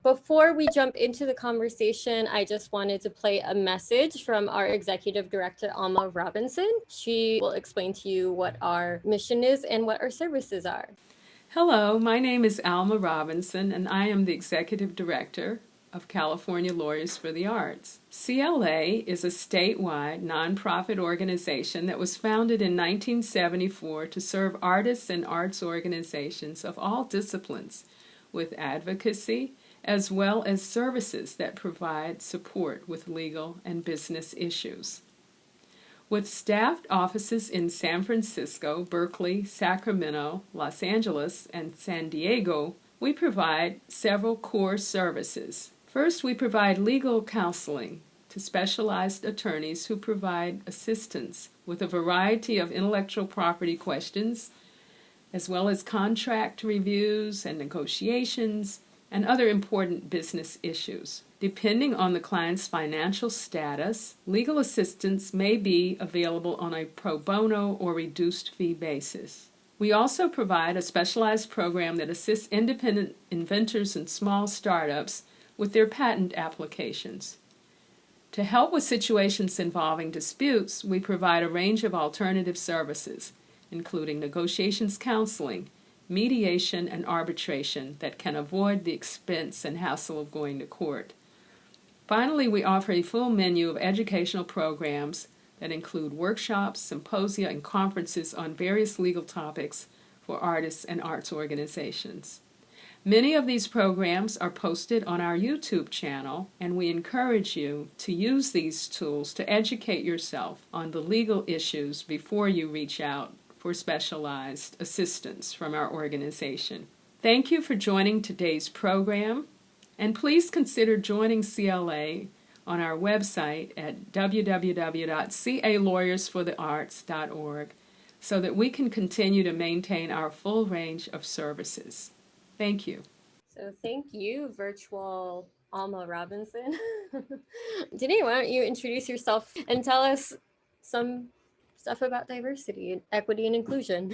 Before we jump into the conversation, I just wanted to play a message from our executive director, Alma Robinson. She will explain to you what our mission is and what our services are. Hello, my name is Alma Robinson, and I am the Executive Director of California Lawyers for the Arts. CLA is a statewide nonprofit organization that was founded in 1974 to serve artists and arts organizations of all disciplines with advocacy as well as services that provide support with legal and business issues. With staffed offices in San Francisco, Berkeley, Sacramento, Los Angeles, and San Diego, we provide several core services. First, we provide legal counseling to specialized attorneys who provide assistance with a variety of intellectual property questions, as well as contract reviews and negotiations, and other important business issues. Depending on the client's financial status, legal assistance may be available on a pro bono or reduced fee basis. We also provide a specialized program that assists independent inventors and small startups with their patent applications. To help with situations involving disputes, we provide a range of alternative services, including negotiations counseling, mediation, and arbitration that can avoid the expense and hassle of going to court. Finally, we offer a full menu of educational programs that include workshops, symposia, and conferences on various legal topics for artists and arts organizations. Many of these programs are posted on our YouTube channel, and we encourage you to use these tools to educate yourself on the legal issues before you reach out for specialized assistance from our organization. Thank you for joining today's program, and please consider joining CLA on our website at www.calawyersforthearts.org so that we can continue to maintain our full range of services. Thank you. So thank you, virtual Alma Robinson. Dené, why don't you introduce yourself and tell us some stuff about diversity, equity, and inclusion?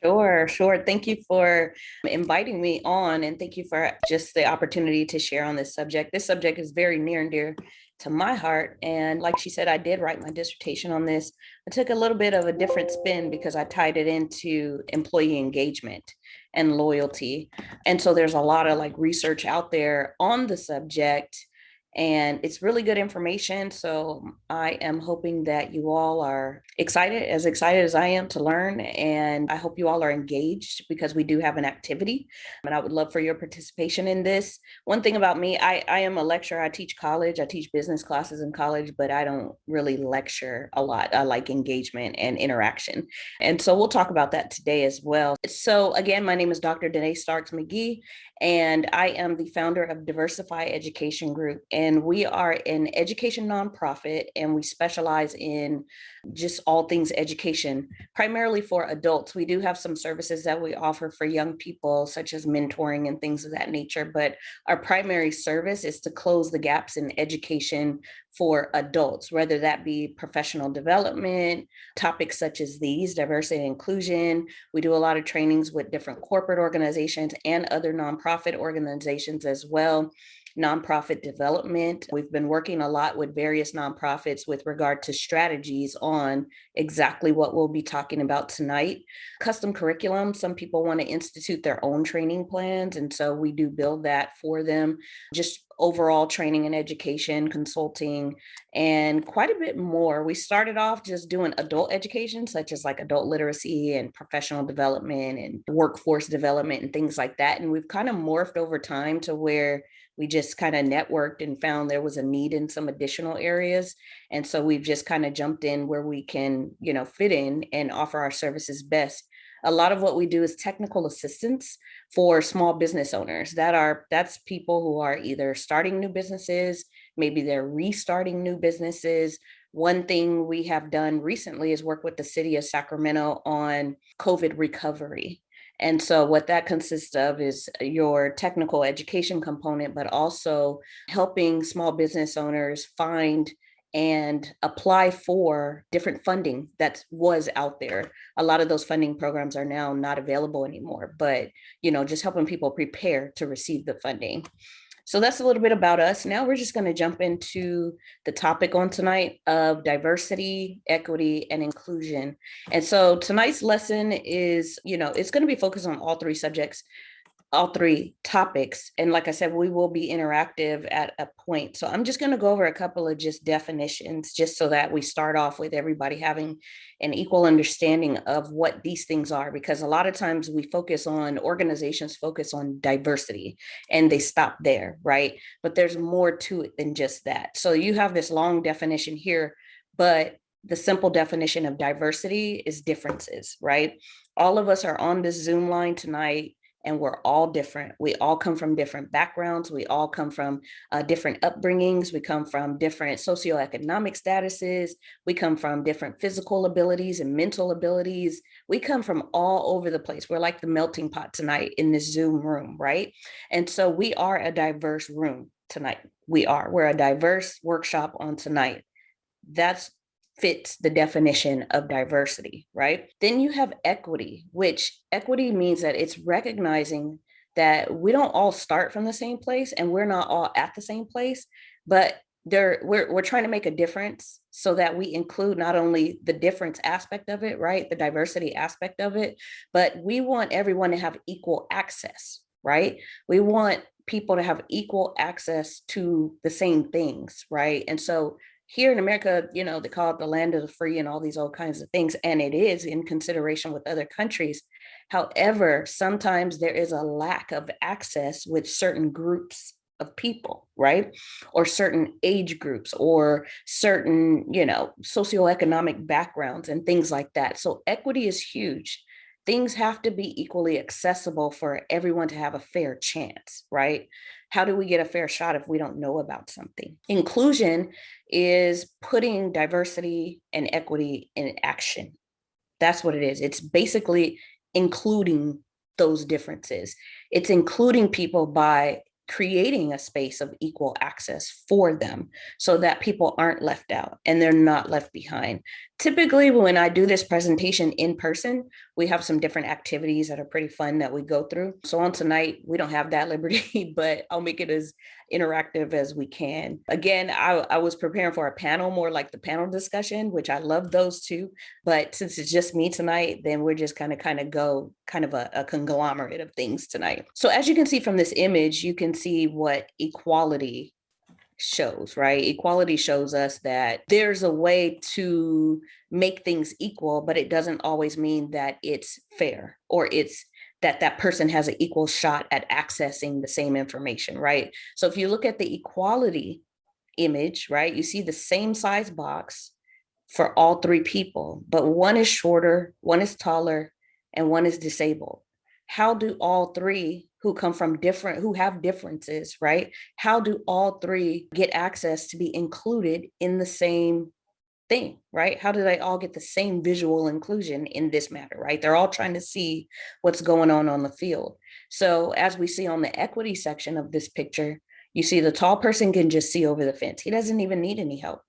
Sure. Thank you for inviting me on, and thank you for just the opportunity to share on this subject. This subject is very near and dear to my heart. And like she said, I did write my dissertation on this. I took a little bit of a different spin because I tied it into employee engagement and loyalty. And so there's a lot of research out there on the subject, and it's really good information. So I am hoping that you all are excited as I am to learn. And I hope you all are engaged because we do have an activity. And I would love for your participation in this. One thing about me, I am a lecturer. I teach college. I teach business classes in college, but I don't really lecture a lot. I like engagement and interaction. And so we'll talk about that today as well. So again, my name is Dr. Dené Starks McGee, and I am the founder of Diversify Education Group. And we are an education nonprofit, and we specialize in just all things education, primarily for adults. We do have some services that we offer for young people, such as mentoring and things of that nature. But our primary service is to close the gaps in education for adults, whether that be professional development, topics such as these, diversity and inclusion. We do a lot of trainings with different corporate organizations and other nonprofit organizations as well. Nonprofit development. We've been working a lot with various nonprofits with regard to strategies on exactly what we'll be talking about tonight. Custom curriculum. Some people want to institute their own training plans, and so we do build that for them. Just overall training and education, consulting, and quite a bit more. We started off just doing adult education, such as adult literacy and professional development and workforce development and things like that. And we've kind of morphed over time to where we just kind of networked and found there was a need in some additional areas. And so we've just kind of jumped in where we can, fit in and offer our services best. A lot of what we do is technical assistance for small business owners. That's people who are either starting new businesses, maybe they're restarting new businesses. One thing we have done recently is work with the city of Sacramento on COVID recovery. And so what that consists of is your technical education component, but also helping small business owners find and apply for different funding that was out there. A lot of those funding programs are now not available anymore, but just helping people prepare to receive the funding. So that's a little bit about us. Now we're just going to jump into the topic on tonight of diversity, equity, and inclusion. And so tonight's lesson is, it's going to be focused on all three subjects, all three topics. And like I said, we will be interactive at a point. So I'm just going to go over a couple of just definitions, just so that we start off with everybody having an equal understanding of what these things are, because a lot of times organizations focus on diversity and they stop there, right? But there's more to it than just that. So you have this long definition here, but the simple definition of diversity is differences, right? All of us are on this Zoom line tonight, and we're all different. We all come from different backgrounds. We all come from different upbringings. We come from different socioeconomic statuses. We come from different physical abilities and mental abilities. We come from all over the place. We're like the melting pot tonight in this Zoom room, right? And so we are a diverse room tonight. We're a diverse workshop on tonight. That's fits the definition of diversity, right? Then you have equity, which equity means that it's recognizing that we don't all start from the same place and we're not all at the same place, but we're trying to make a difference so that we include not only the difference aspect of it, right? The diversity aspect of it, but we want everyone to have equal access, right? We want people to have equal access to the same things, right? And so here in America, they call it the land of the free and all these old kinds of things. And it is in consideration with other countries. However, sometimes there is a lack of access with certain groups of people, right? Or certain age groups or certain, socioeconomic backgrounds and things like that. So equity is huge. Things have to be equally accessible for everyone to have a fair chance, right? How do we get a fair shot if we don't know about something? Inclusion is putting diversity and equity in action. That's what it is. It's basically including those differences. It's including people by creating a space of equal access for them so that people aren't left out and they're not left behind. Typically, when I do this presentation in person, we have some different activities that are pretty fun that we go through. So on tonight, we don't have that liberty, but I'll make it as interactive as we can. Again, I was preparing for a panel, more like the panel discussion, which I love those too. But since it's just me tonight, then we're just kind of go kind of a conglomerate of things tonight. So as you can see from this image, you can see what equality shows, right? Equality shows us that there's a way to make things equal, but it doesn't always mean that it's fair or it's that person has an equal shot at accessing the same information, right? So if you look at the equality image, right, you see the same size box for all three people, but one is shorter, one is taller, and one is disabled. How do all three who have differences, right? How do all three get access to be included in the same thing, right? How do they all get the same visual inclusion in this matter, right? They're all trying to see what's going on the field. So as we see on the equity section of this picture, you see the tall person can just see over the fence. He doesn't even need any help.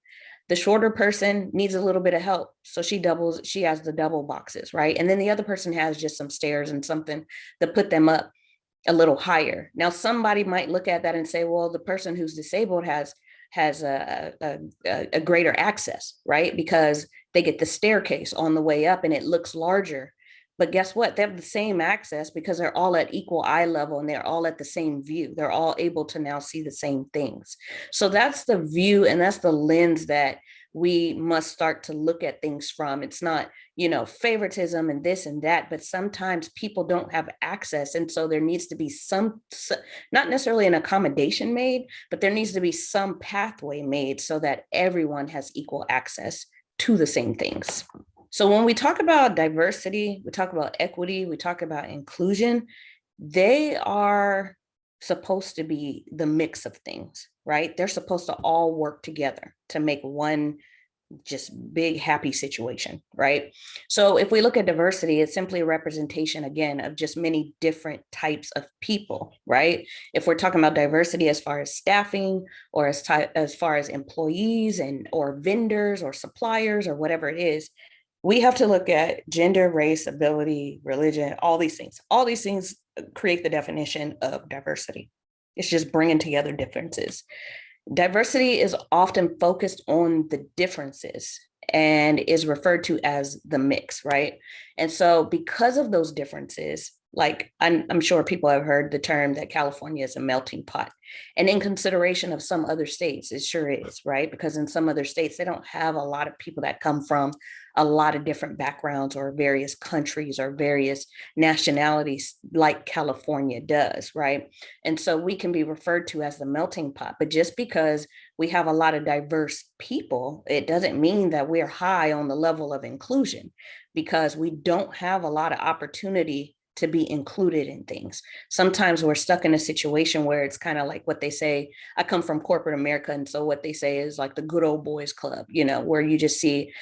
The shorter person needs a little bit of help. So she has the double boxes, right? And then the other person has just some stairs and something to put them up a little higher. Now, somebody might look at that and say, well, the person who's disabled has a greater access, right? Because they get the staircase on the way up and it looks larger. But guess what? They have the same access because they're all at equal eye level and they're all at the same view. They're all able to now see the same things. So that's the view and that's the lens that we must start to look at things from. It's not, favoritism and this and that, but sometimes people don't have access. And so there needs to be not necessarily an accommodation made, but there needs to be some pathway made so that everyone has equal access to the same things. So when we talk about diversity, we talk about equity, we talk about inclusion, they are supposed to be the mix of things, right? They're supposed to all work together to make one just big happy situation, right? So if we look at diversity, it's simply a representation, again, of just many different types of people, right? If we're talking about diversity as far as staffing or as far as employees or vendors or suppliers or whatever it is, we have to look at gender, race, ability, religion, all these things. All these things create the definition of diversity. It's just bringing together differences. Diversity is often focused on the differences and is referred to as the mix, right? And so, because of those differences, like I'm sure people have heard the term that California is a melting pot. And in consideration of some other states, it sure is, right? Because in some other states, they don't have a lot of people that come from a lot of different backgrounds or various countries or various nationalities like California does, right? And so we can be referred to as the melting pot. But just because we have a lot of diverse people, it doesn't mean that we're high on the level of inclusion, because we don't have a lot of opportunity to be included in things. Sometimes we're stuck in a situation where it's kind of like what they say. I come from corporate America. And so what they say is like the good old boys club, where you just see,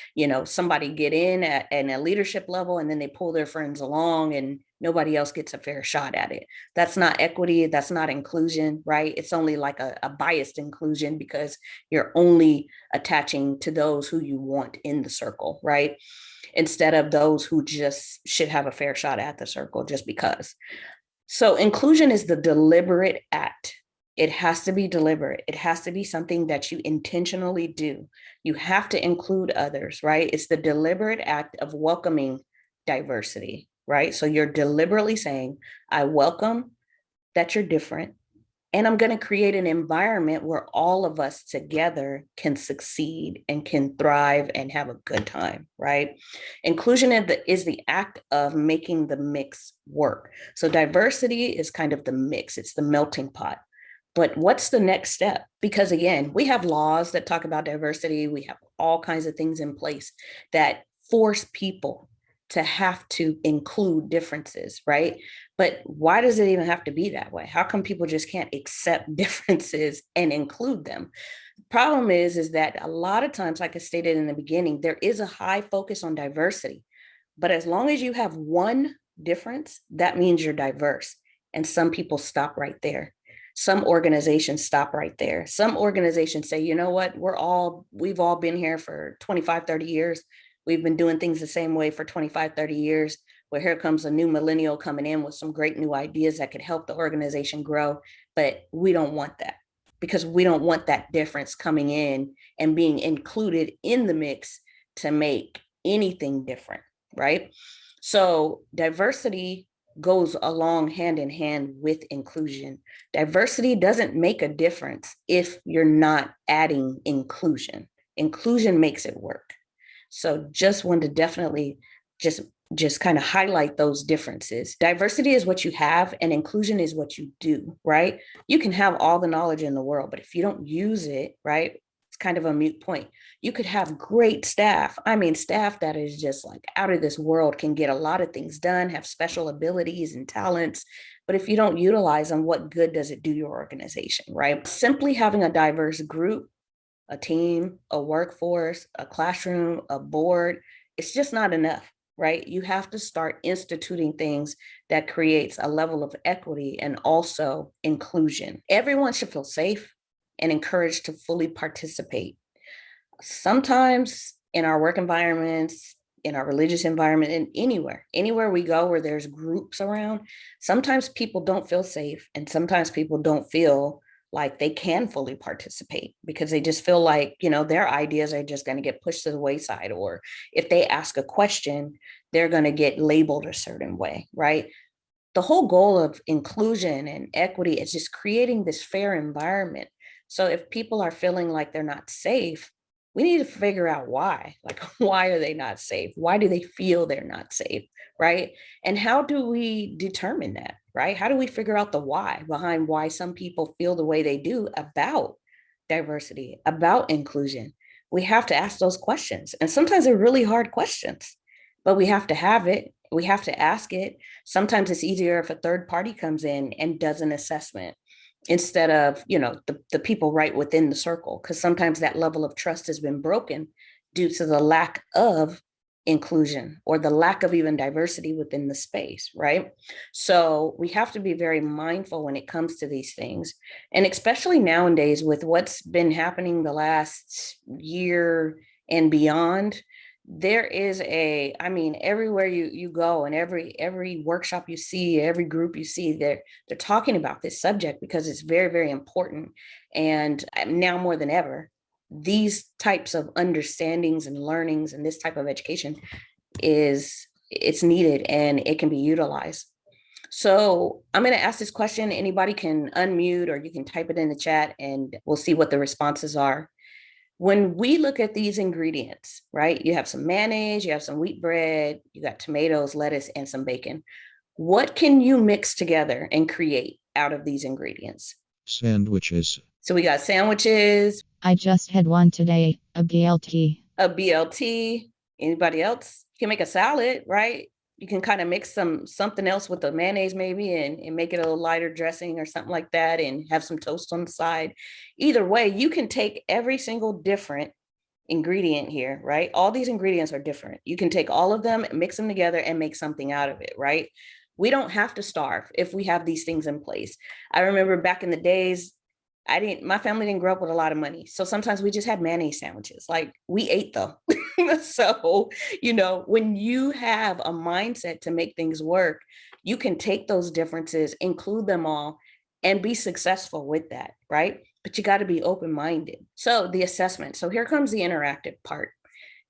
somebody get in at a leadership level and then they pull their friends along and nobody else gets a fair shot at it. That's not equity. That's not inclusion, right? It's only like a biased inclusion because you're only attaching to those who you want in the circle, right? Instead of those who just should have a fair shot at the circle just because. So inclusion is the deliberate act. It has to be deliberate. It has to be something that you intentionally do. You have to include others, right? It's the deliberate act of welcoming diversity, right? So you're deliberately saying, I welcome that you're different. And I'm going to create an environment where all of us together can succeed and can thrive and have a good time, right? Inclusion is the act of making the mix work. So diversity is kind of the mix, it's the melting pot. But what's the next step? Because again, we have laws that talk about diversity. We have all kinds of things in place that force people to have to include differences, right? But why does it even have to be that way? How come people just can't accept differences and include them? The problem is that a lot of times, like I stated in the beginning, there is a high focus on diversity. But as long as you have one difference, that means you're diverse. And some people stop right there. Some organizations stop right there. Some organizations say, you know what, we've all been here for 25, 30 years. We've been doing things the same way for 25, 30 years. Well, here comes a new millennial coming in with some great new ideas that could help the organization grow. But we don't want that, because we don't want that difference coming in and being included in the mix to make anything different, right? So diversity goes along hand in hand with inclusion. Diversity doesn't make a difference if you're not adding inclusion. Inclusion makes it work. So just want to definitely just kind of highlight those differences. Diversity is what you have and inclusion is what you do, right? You can have all the knowledge in the world, but if you don't use it, right, it's kind of a moot point. You could have great staff. I mean, staff that is just like out of this world, can get a lot of things done, have special abilities and talents. But if you don't utilize them, what good does it do your organization, right? Simply having a diverse group, a team, a workforce, a classroom, a board, it's just not enough, right? You have to start instituting things that creates a level of equity and also inclusion. Everyone should feel safe and encouraged to fully participate. Sometimes in our work environments, in our religious environment, and anywhere we go where there's groups around, sometimes people don't feel safe and sometimes people don't feel like they can fully participate because they just feel like, their ideas are just going to get pushed to the wayside. Or if they ask a question, they're going to get labeled a certain way, right? The whole goal of inclusion and equity is just creating this fair environment. So if people are feeling like they're not safe, we need to figure out why. Like, why are they not safe? Why do they feel they're not safe? Right? And how do we determine that? Right? How do we figure out the why behind why some people feel the way they do about diversity, about inclusion? We have to ask those questions. And sometimes they're really hard questions, but we have to have it. We have to ask it. Sometimes it's easier if a third party comes in and does an assessment instead of the people right within the circle, because sometimes that level of trust has been broken due to the lack of inclusion or the lack of even diversity within the space, right? So we have to be very mindful when it comes to these things, and especially nowadays with what's been happening the last year and beyond. there is everywhere you go, and every workshop you see, every group you see, they're talking about this subject because it's very, very important. And now more than ever, these types of understandings and learnings and this type of education it's needed, and it can be utilized. So I'm going to ask this question. Anybody can unmute, or you can type it in the chat, and we'll see what the responses are. When we look at these ingredients, right, you have some mayonnaise, you have some wheat bread, you got tomatoes, lettuce, and some bacon. What can you mix together and create out of these ingredients? Sandwiches. So we got sandwiches. I just had one today, a BLT. A BLT. Anybody else? You can make a salad, right? You can kind of mix something else with the mayonnaise maybe, and make it a little lighter dressing or something like that, and have some toast on the side. Either way, you can take every single different ingredient here, right? All these ingredients are different. You can take all of them, mix them together, and make something out of it, right? We don't have to starve if we have these things in place. I remember back in the days, my family didn't grow up with a lot of money. So sometimes we just had mayonnaise sandwiches. Like, we ate them. So, when you have a mindset to make things work, you can take those differences, include them all, and be successful with that, right? But you got to be open-minded. So the assessment. So here comes the interactive part.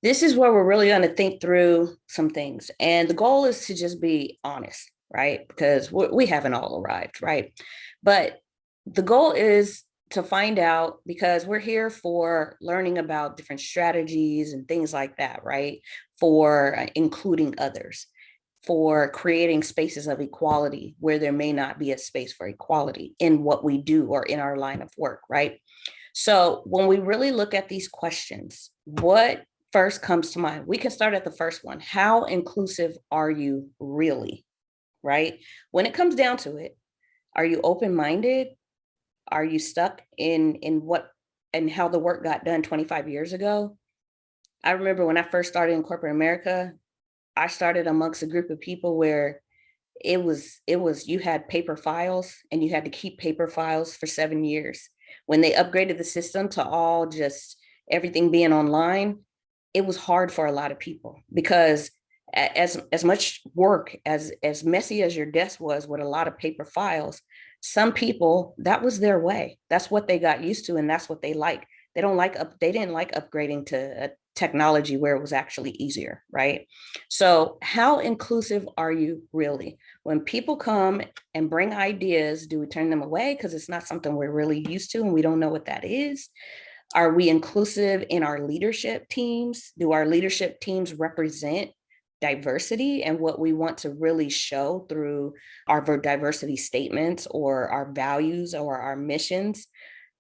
This is where we're really going to think through some things. And the goal is to just be honest, right? Because we haven't all arrived, right? But the goal is to find out, because we're here for learning about different strategies and things like that, right? For including others, for creating spaces of equality where there may not be a space for equality in what we do or in our line of work, right? So when we really look at these questions, what first comes to mind? We can start at the first one. How inclusive are you really, right? When it comes down to it, are you open-minded? Are you stuck in what and how the work got done 25 years ago? I remember when I first started in corporate America, I started amongst a group of people where it was you had paper files, and you had to keep paper files for 7 years. When they upgraded the system to all just everything being online, it was hard for a lot of people, because as much work, as messy as your desk was with a lot of paper files, some people, that was their way. That's what they got used to, and that's what they like. They didn't like upgrading to a technology where it was actually easier, right? So how inclusive are you really? When people come and bring ideas, do we turn them away because it's not something we're really used to and we don't know what that is? Are we inclusive in our leadership teams? Do our leadership teams represent diversity and what we want to really show through our diversity statements or our values or our missions?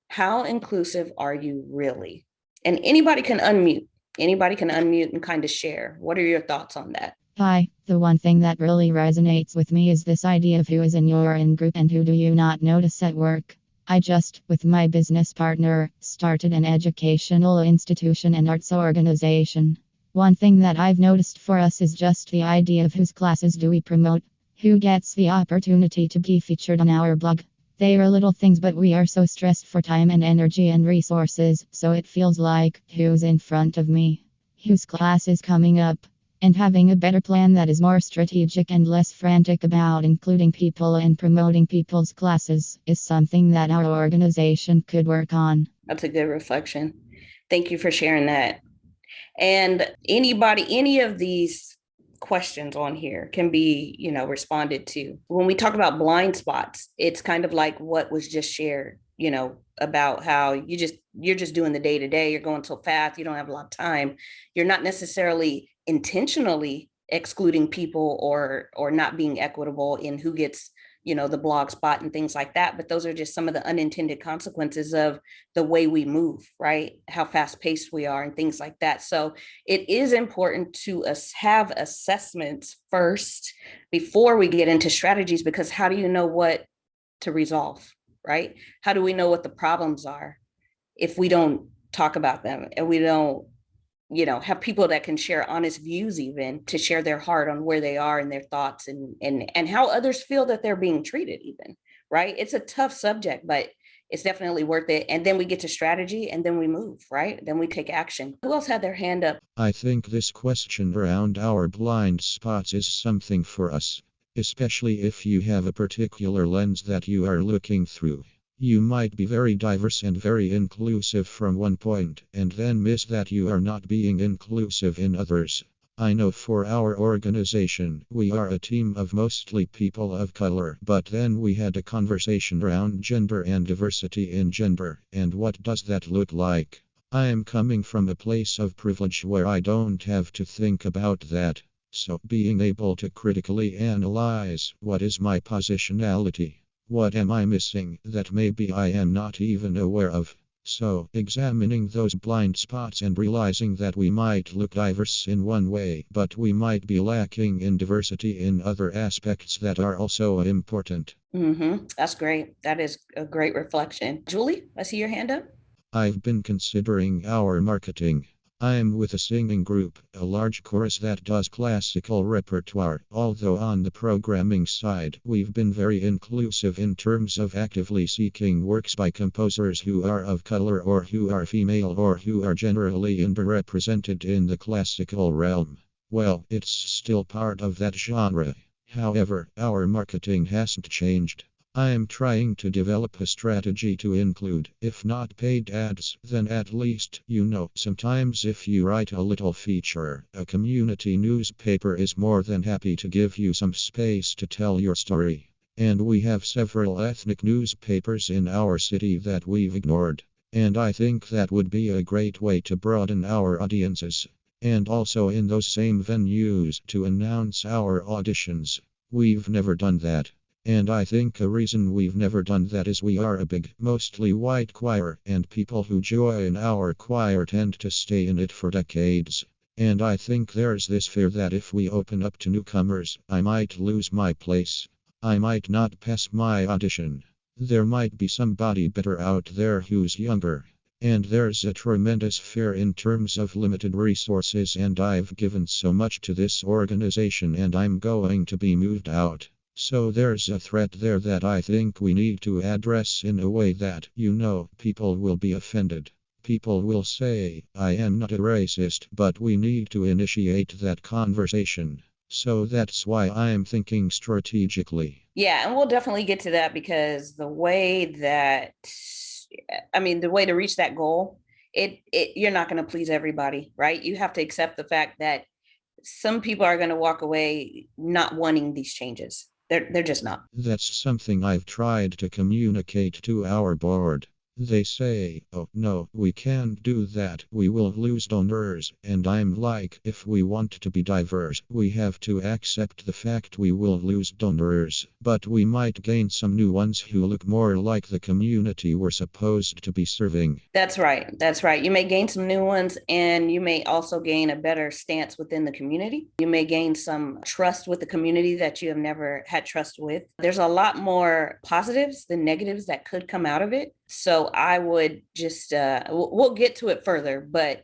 How inclusive are you really? And anybody can unmute and kind of share. What are your thoughts on that? Hi, the one thing that really resonates with me is this idea of who is in your in-group and who do you not notice at work. I just, with my business partner, started an educational institution and arts organization. One thing that I've noticed for us is just the idea of whose classes do we promote, who gets the opportunity to be featured on our blog. They are little things, but we are so stressed for time and energy and resources, so it feels like, who's in front of me? Whose class is coming up? And having a better plan that is more strategic and less frantic about including people and promoting people's classes is something that our organization could work on. That's a good reflection. Thank you for sharing that. And any of these questions on here can be, responded to. When we talk about blind spots, it's kind of like what was just shared, about how you're just doing the day to day. You're going so fast, you don't have a lot of time. You're not necessarily intentionally excluding people or not being equitable in who gets the blog spot and things like that. But those are just some of the unintended consequences of the way we move, right? How fast paced we are and things like that. So it is important to have assessments first before we get into strategies, because how do you know what to resolve, right? How do we know what the problems are if we don't talk about them and we don't have people that can share honest views, even to share their heart on where they are and their thoughts and how others feel that they're being treated even, right? It's a tough subject, but it's definitely worth it. And then we get to strategy and then we move, right? Then we take action. Who else had their hand up? I think this question around our blind spots is something for us, especially if you have a particular lens that you are looking through. You might be very diverse and very inclusive from one point, and then miss that you are not being inclusive in others. I know for our organization, we are a team of mostly people of color, but then we had a conversation around gender and diversity in gender, and what does that look like? I am coming from a place of privilege where I don't have to think about that. So being able to critically analyze what is my positionality, what am I missing that maybe I am not even aware of. So, examining those blind spots and realizing that we might look diverse in one way, but we might be lacking in diversity in other aspects that are also important. That's great. That is a great reflection. Julie, I see your hand up. I've been considering our marketing. I'm with a singing group, a large chorus that does classical repertoire. Although on the programming side, we've been very inclusive in terms of actively seeking works by composers who are of color or who are female or who are generally underrepresented in the classical realm. Well, it's still part of that genre. However, our marketing hasn't changed. I'm trying to develop a strategy to include, if not paid ads, then at least, sometimes if you write a little feature, a community newspaper is more than happy to give you some space to tell your story. And we have several ethnic newspapers in our city that we've ignored. And I think that would be a great way to broaden our audiences. And also in those same venues to announce our auditions. We've never done that. And I think a reason we've never done that is we are a big, mostly white choir, and people who join our choir tend to stay in it for decades. And I think there's this fear that if we open up to newcomers, I might lose my place. I might not pass my audition. There might be somebody better out there who's younger. And there's a tremendous fear in terms of limited resources, and I've given so much to this organization and I'm going to be moved out. So there's a threat there that I think we need to address in a way that, people will be offended. People will say, I am not a racist, but we need to initiate that conversation. So that's why I'm thinking strategically. Yeah, and we'll definitely get to that because the way to reach that goal, you're not going to please everybody, right? You have to accept the fact that some people are going to walk away not wanting these changes. They're just not. That's something I've tried to communicate to our board. They say, oh no, we can't do that. We will lose donors. And I'm like, if we want to be diverse, we have to accept the fact we will lose donors. But we might gain some new ones who look more like the community we're supposed to be serving. That's right. That's right. You may gain some new ones, and you may also gain a better stance within the community. You may gain some trust with the community that you have never had trust with. There's a lot more positives than negatives that could come out of it. So I would just, we'll get to it further, but,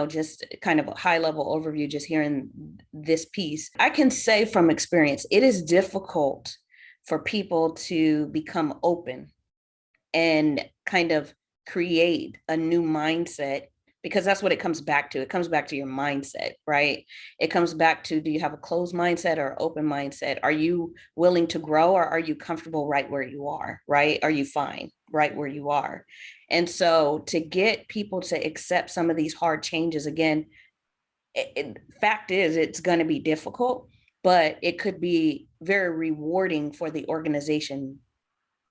just kind of a high level overview, just hearing this piece. I can say from experience, it is difficult for people to become open and kind of create a new mindset, because that's what it comes back to. It comes back to your mindset, right? It comes back to, do you have a closed mindset or open mindset? Are you willing to grow, or are you comfortable right where you are, right? Are you fine right where you are? And so to get people to accept some of these hard changes, again, fact is it's going to be difficult, but it could be very rewarding for the organization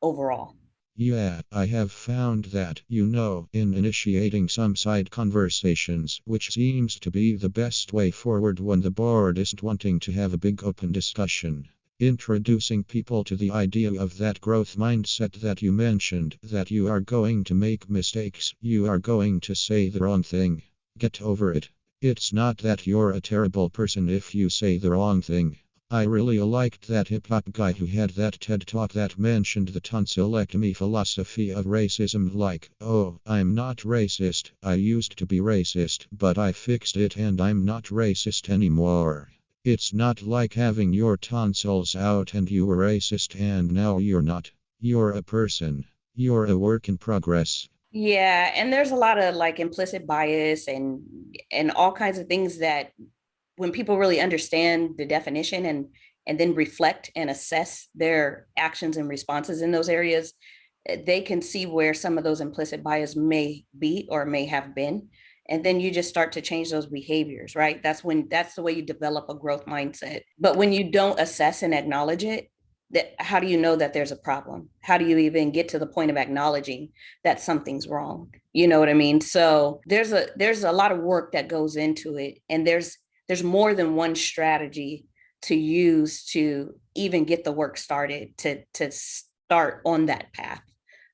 overall. Yeah, I have found that, in initiating some side conversations, which seems to be the best way forward when the board isn't wanting to have a big open discussion. Introducing people to the idea of that growth mindset that you mentioned, that you are going to make mistakes, you are going to say the wrong thing. Get over it. It's not that you're a terrible person if you say the wrong thing. I really liked that hip-hop guy who had that TED Talk that mentioned the tonsillectomy philosophy of racism, like, oh, I'm not racist, I used to be racist, but I fixed it and I'm not racist anymore. It's not like having your tonsils out and you were racist and now you're not. You're a person. You're a work in progress. Yeah, and there's a lot of like implicit bias and all kinds of things that when people really understand the definition and then reflect and assess their actions and responses in those areas, they can see where some of those implicit bias may be or may have been. And then you just start to change those behaviors, right? That's the way you develop a growth mindset. But when you don't assess and acknowledge it, that how do you know that there's a problem? How do you even get to the point of acknowledging that something's wrong? You know what I mean? So there's a lot of work that goes into it, and there's more than one strategy to use to even get the work started to start on that path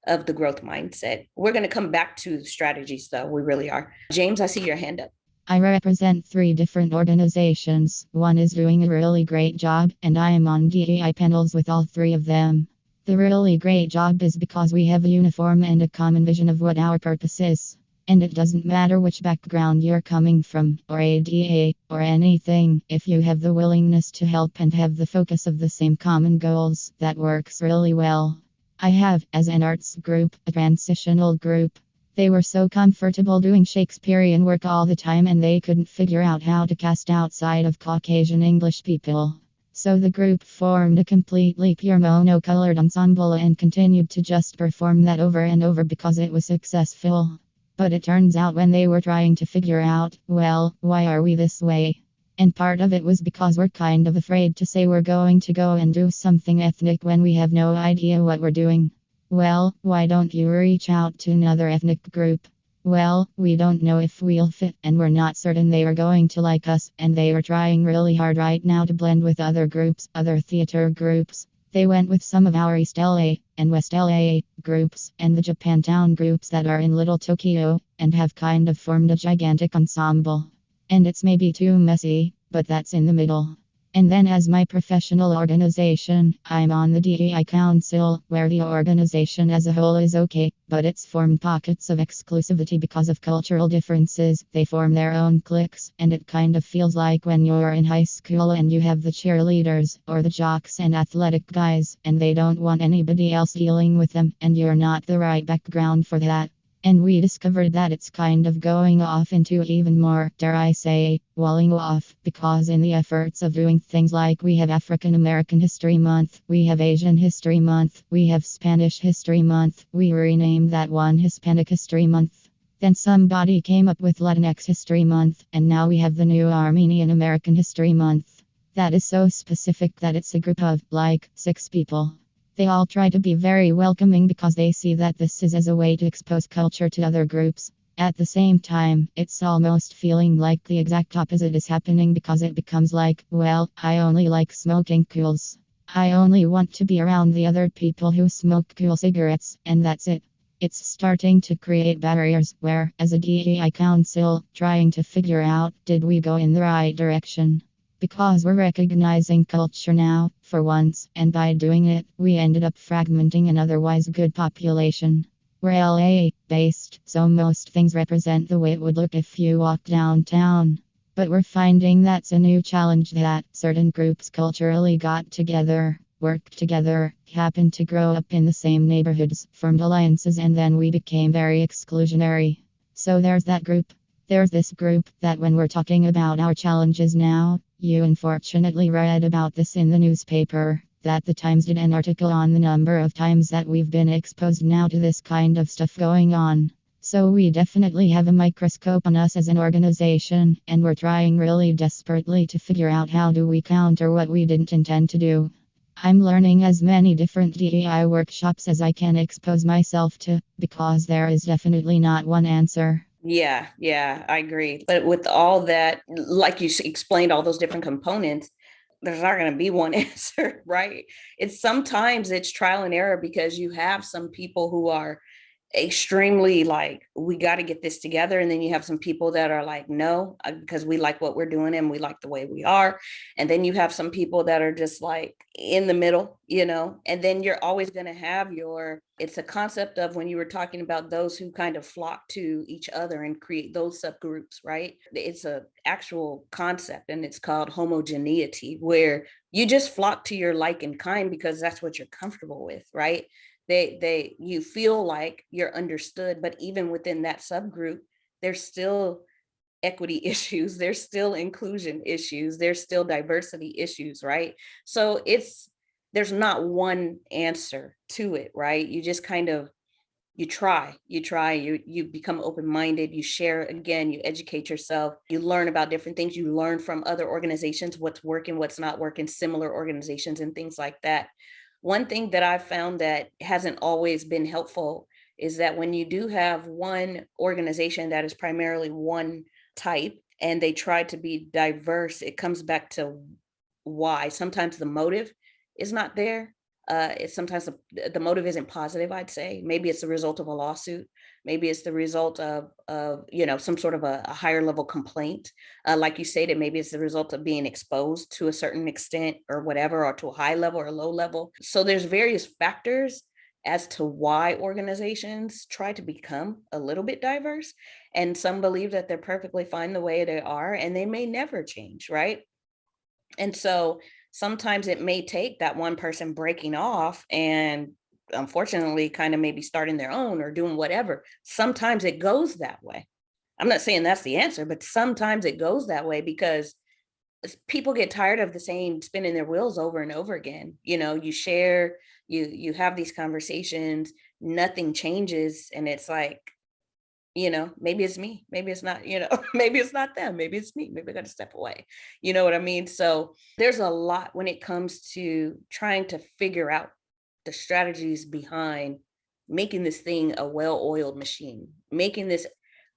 of the growth mindset. We're going to come back to strategies though. We really are. James, I see your hand up. I represent three different organizations. One is doing a really great job, and I am on DEI panels with all three of them. The really great job is because we have a uniform and a common vision of what our purpose is. And it doesn't matter which background you're coming from, or ADA, or anything, if you have the willingness to help and have the focus of the same common goals, that works really well. I have, as an arts group, a transitional group. They were so comfortable doing Shakespearean work all the time and they couldn't figure out how to cast outside of Caucasian English people. So the group formed a completely pure monocolored ensemble and continued to just perform that over and over because it was successful. But it turns out when they were trying to figure out, well, why are we this way? And part of it was because we're kind of afraid to say we're going to go and do something ethnic when we have no idea what we're doing. Well, why don't you reach out to another ethnic group? Well, we don't know if we'll fit, and we're not certain they are going to like us, and they are trying really hard right now to blend with other groups, other theater groups. They went with some of our East LA and West LA groups, and the Japantown groups that are in Little Tokyo, and have kind of formed a gigantic ensemble. And it's maybe too messy, but that's in the middle. And then, as my professional organization, I'm on the DEI Council, where the organization as a whole is okay, but it's formed pockets of exclusivity because of cultural differences. They form their own cliques, and it kind of feels like when you're in high school and you have the cheerleaders, or the jocks and athletic guys, and they don't want anybody else dealing with them, and you're not the right background for that. And we discovered that it's kind of going off into even more, dare I say, walling off, because in the efforts of doing things like we have African American History Month, we have Asian History Month, we have Spanish History Month, we renamed that one Hispanic History Month. Then somebody came up with Latinx History Month, and now we have the new Armenian American History Month. That is so specific that it's a group of, like, 6 people. They all try to be very welcoming because they see that this is as a way to expose culture to other groups. At the same time, it's almost feeling like the exact opposite is happening because it becomes like, well, I only like smoking cools. I only want to be around the other people who smoke cool cigarettes, and that's it. It's starting to create barriers where, as a DEI council, trying to figure out, did we go in the right direction? Because we're recognizing culture now, for once, and by doing it, we ended up fragmenting an otherwise good population. We're LA based, so most things represent the way it would look if you walk downtown. But we're finding that's a new challenge that certain groups culturally got together, worked together, happened to grow up in the same neighborhoods, formed alliances, and then we became very exclusionary. So there's that group. There's this group that when we're talking about our challenges now, you unfortunately read about this in the newspaper, that the Times did an article on the number of times that we've been exposed now to this kind of stuff going on. So we definitely have a microscope on us as an organization, and we're trying really desperately to figure out how do we counter what we didn't intend to do. I'm learning as many different DEI workshops as I can expose myself to, because there is definitely not one answer. Yeah, I agree. But with all that, like you explained, all those different components, there's not going to be one answer, right? It's trial and error because you have some people who are extremely like, we got to get this together. And then you have some people that are like, no, because we like what we're doing and we like the way we are. And then you have some people that are just like in the middle, and then you're always going to have it's a concept of when you were talking about those who kind of flock to each other and create those subgroups, right? It's a actual concept and it's called homogeneity, where you just flock to your like and kind because that's what you're comfortable with, right? You feel like you're understood, but even within that subgroup, there's still equity issues, there's still inclusion issues, there's still diversity issues, right? So there's not one answer to it, right? You just kind of you become open-minded, you share, again, you educate yourself, you learn about different things, you learn from other organizations, what's working, what's not working, similar organizations and things like that. One thing that I've found that hasn't always been helpful is that when you do have one organization that is primarily one type and they try to be diverse, it comes back to why. Sometimes the motive is not there. It's sometimes the motive isn't positive, I'd say. Maybe it's the result of a lawsuit. Maybe it's the result of some sort of a higher level complaint. Like you stated, maybe it's the result of being exposed to a certain extent or whatever, or to a high level or low level. So there's various factors as to why organizations try to become a little bit diverse. And some believe that they're perfectly fine the way they are, and they may never change, right? And so sometimes it may take that one person breaking off and unfortunately kind of maybe starting their own or doing whatever. Sometimes it goes that way. I'm not saying that's the answer, but sometimes it goes that way because people get tired of the same spinning their wheels over and over again. You share, you have these conversations, nothing changes, and it's like, maybe it's me, maybe it's not, maybe it's not them, maybe it's me, maybe I got to step away. You know what I mean? So there's a lot when it comes to trying to figure out the strategies behind making this thing a well-oiled machine, making this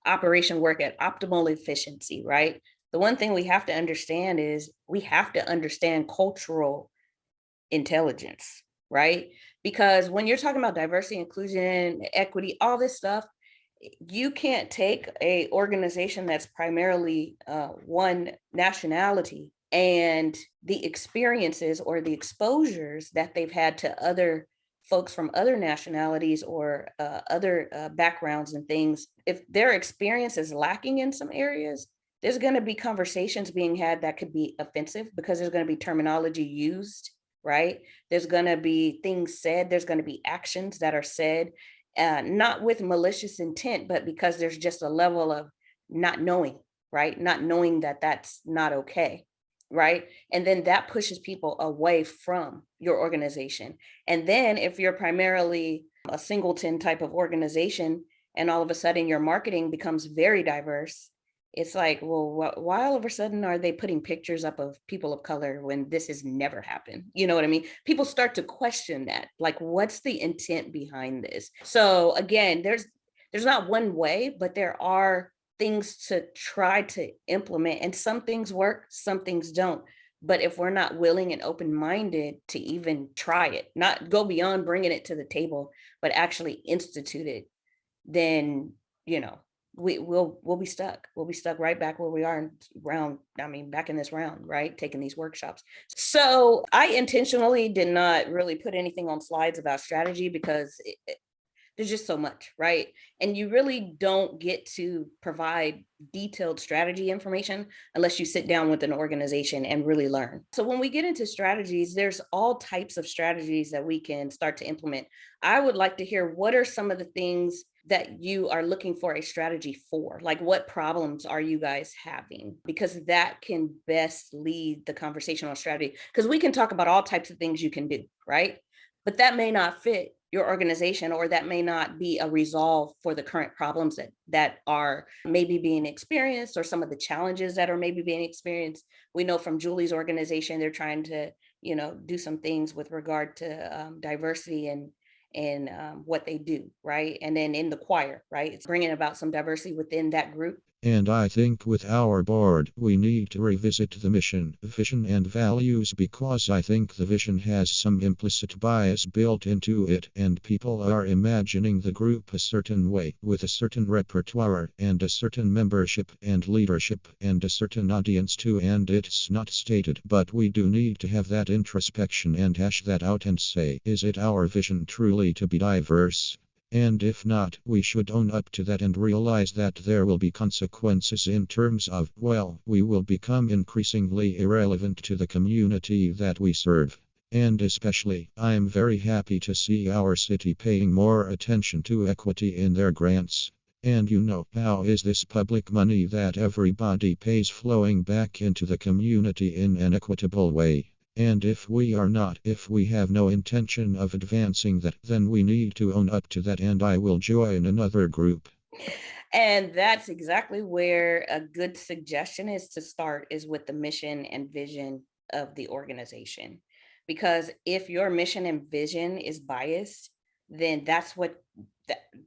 operation work at optimal efficiency, right? The one thing we have to understand is we have to understand cultural intelligence, right? Because when you're talking about diversity, inclusion, equity, all this stuff, you can't take a organization that's primarily one nationality and the experiences or the exposures that they've had to other folks from other nationalities or other backgrounds and things. If their experience is lacking in some areas, there's going to be conversations being had that could be offensive because there's going to be terminology used, right? There's going to be things said, there's going to be actions that are said, not with malicious intent, but because there's just a level of not knowing, right? Not knowing that that's not okay, right? And then that pushes people away from your organization. And then if you're primarily a singleton type of organization and all of a sudden your marketing becomes very diverse, it's like, well, why all of a sudden are they putting pictures up of people of color when this has never happened? You know what I mean? People start to question that, like, what's the intent behind this? So again, there's not one way, but there are things to try to implement, and some things work, some things don't. But if we're not willing and open-minded to even try it, not go beyond bringing it to the table, but actually institute it, then, we'll be stuck. We'll be stuck right back where we are back in this round, right? Taking these workshops. So I intentionally did not really put anything on slides about strategy because there's just so much, right? And you really don't get to provide detailed strategy information unless you sit down with an organization and really learn. So when we get into strategies, there's all types of strategies that we can start to implement. I would like to hear, what are some of the things that you are looking for a strategy for? Like, what problems are you guys having? Because that can best lead the conversation on strategy. Because we can talk about all types of things you can do, right? But that may not fit your organization, or that may not be a resolve for the current problems that are maybe being experienced, or some of the challenges that are maybe being experienced. We know from Julie's organization, they're trying to, do some things with regard to diversity and what they do, right? And then in the choir, right? It's bringing about some diversity within that group. And I think with our board, we need to revisit the mission, vision, and values, because I think the vision has some implicit bias built into it, and people are imagining the group a certain way, with a certain repertoire, and a certain membership and leadership, and a certain audience too, and it's not stated. But we do need to have that introspection and hash that out and say, is it our vision truly to be diverse? And if not, we should own up to that and realize that there will be consequences in terms of, well, we will become increasingly irrelevant to the community that we serve. And especially, I'm very happy to see our city paying more attention to equity in their grants. And how is this public money that everybody pays flowing back into the community in an equitable way? And if we have no intention of advancing that, then we need to own up to that, and I will join another group. And that's exactly where a good suggestion is to start, is with the mission and vision of the organization. Because if your mission and vision is biased, then that,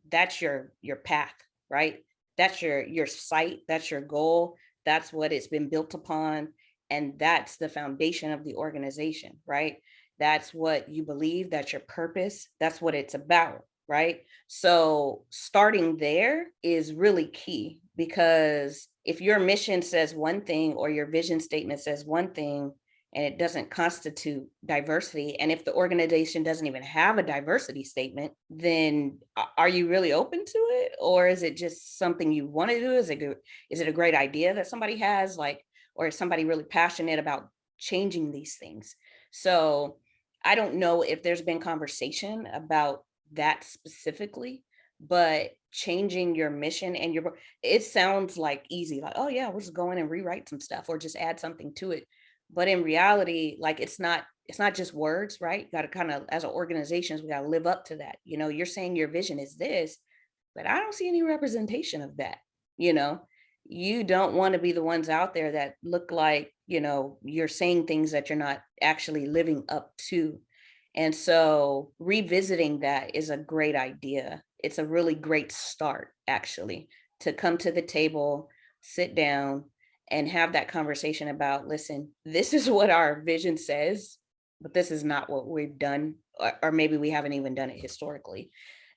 that's your path, right? That's your site, that's your goal, that's what it's been built upon, and that's the foundation of the organization, right? That's what you believe, that's your purpose, that's what it's about, right? So starting there is really key, because if your mission says one thing or your vision statement says one thing and it doesn't constitute diversity, and if the organization doesn't even have a diversity statement, then are you really open to it? Or is it just something you want to do? Is it a great idea that somebody has, like, or is somebody really passionate about changing these things? So I don't know if there's been conversation about that specifically, but changing your mission and it sounds like easy, like, oh yeah, we'll just go in and rewrite some stuff or just add something to it. But in reality, like, it's not just words, right? Got to kind of, as an organizations, we got to live up to that. You're saying your vision is this, but I don't see any representation of that. you know you don't want to be the ones out there that look like, you're saying things that you're not actually living up to. And so revisiting that is a great idea. It's a really great start, actually, to come to the table, sit down, and have that conversation about, listen, this is what our vision says, but this is not what we've done, or maybe we haven't even done it historically.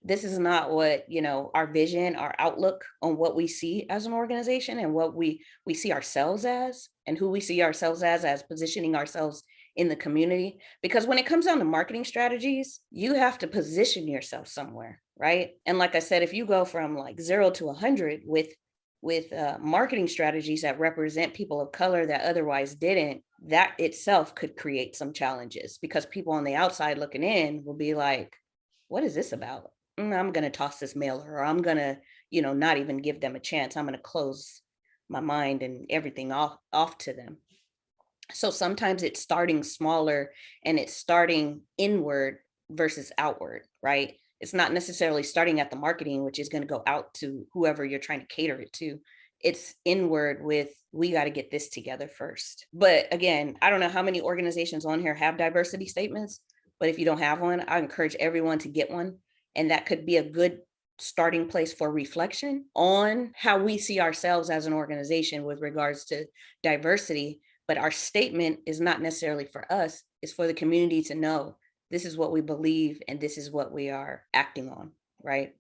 This is not what, our vision, our outlook on what we see as an organization, and what we see ourselves as, and who we see ourselves as positioning ourselves in the community. Because when it comes down to marketing strategies, you have to position yourself somewhere, right? And like I said, if you go from like 0 to 100 with marketing strategies that represent people of color that otherwise didn't, that itself could create some challenges, because people on the outside looking in will be like, what is this about? I'm going to toss this mailer, or I'm going to, not even give them a chance. I'm going to close my mind and everything off to them. So sometimes it's starting smaller, and it's starting inward versus outward, right? It's not necessarily starting at the marketing, which is going to go out to whoever you're trying to cater it to. It's inward with, we got to get this together first. But again, I don't know how many organizations on here have diversity statements, but if you don't have one, I encourage everyone to get one. And that could be a good starting place for reflection on how we see ourselves as an organization with regards to diversity. But our statement is not necessarily for us, it's for the community to know this is what we believe and this is what we are acting on, right?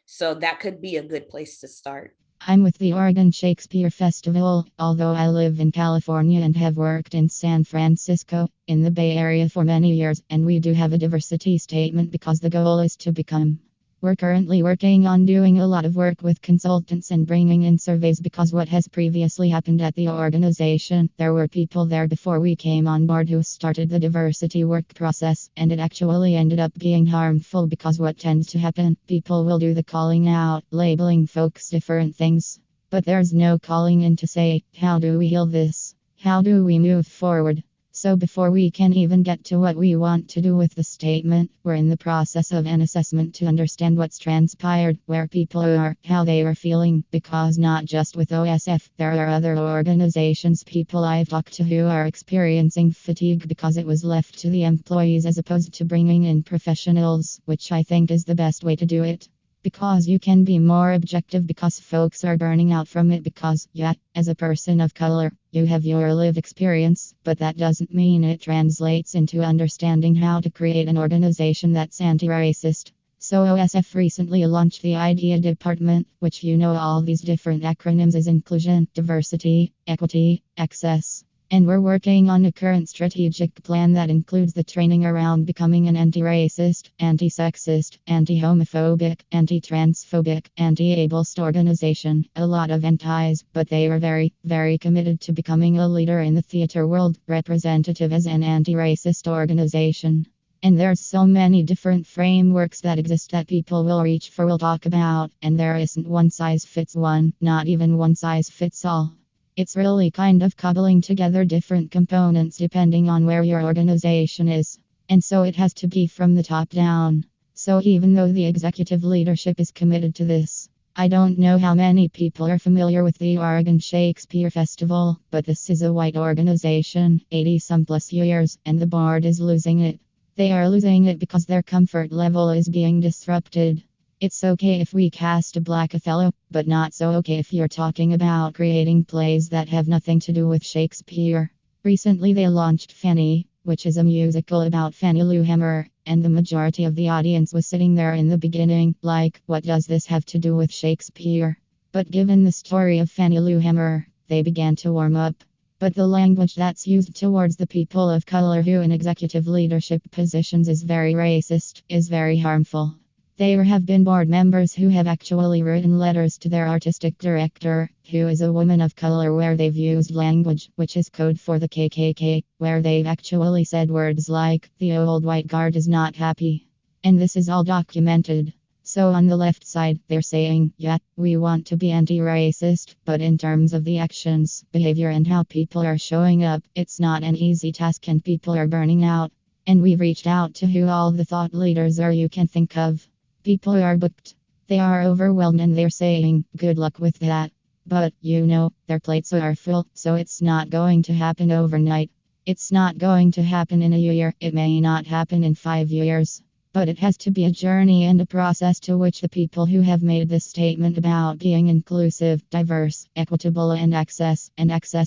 So that could be a good place to start. I'm with the Oregon Shakespeare Festival, although I live in California and have worked in San Francisco, in the Bay Area for many years, and we do have a diversity statement because the goal is to become. We're currently working on doing a lot of work with consultants and bringing in surveys, because what has previously happened at the organization, there were people there before we came on board who started the diversity work process, and it actually ended up being harmful, because what tends to happen, people will do the calling out, labeling folks different things, but there's no calling in to say, how do we heal this? How do we move forward? So before we can even get to what we want to do with the statement, we're in the process of an assessment to understand what's transpired, where people are, how they are feeling, because not just with OSF, there are other organizations, people I've talked to who are experiencing fatigue because it was left to the employees as opposed to bringing in professionals, which I think is the best way to do it. Because you can be more objective, because folks are burning out from it, because, yeah, as a person of color, you have your lived experience, but that doesn't mean it translates into understanding how to create an organization that's anti-racist. So OSF recently launched the IDEA department, which all these different acronyms is inclusion, diversity, equity, access. And we're working on a current strategic plan that includes the training around becoming an anti-racist, anti-sexist, anti-homophobic, anti-transphobic, anti-ableist organization. A lot of antis, but they are very, very committed to becoming a leader in the theater world, representative as an anti-racist organization. And there's so many different frameworks that exist that people will reach for, will talk about, and there isn't one size fits one, not even one size fits all. It's really kind of cobbling together different components depending on where your organization is. And so it has to be from the top down. So even though the executive leadership is committed to this, I don't know how many people are familiar with the Oregon Shakespeare Festival, but this is a white organization, 80 some plus years, and the board is losing it. They are losing it because their comfort level is being disrupted. It's okay if we cast a black Othello, but not so okay if you're talking about creating plays that have nothing to do with Shakespeare. Recently they launched Fanny, which is a musical about Fanny Lou Hamer, and the majority of the audience was sitting there in the beginning, like, what does this have to do with Shakespeare? But given the story of Fanny Lou Hamer, they began to warm up. But the language that's used towards the people of color who in executive leadership positions is very racist, is very harmful. There have been board members who have actually written letters to their artistic director, who is a woman of color, where they've used language, which is code for the KKK, where they've actually said words like, the old white guard is not happy. And this is all documented. So on the left side, they're saying, yeah, we want to be anti-racist, but in terms of the actions, behavior, and how people are showing up, it's not an easy task and people are burning out. And we've reached out to who all the thought leaders are you can think of. People are booked. They are overwhelmed and they're saying, good luck with that. But, their plates are full, so it's not going to happen overnight. It's not going to happen in a year. It may not happen in 5 years. But it has to be a journey and a process to which the people who have made this statement about being inclusive, diverse, equitable, and access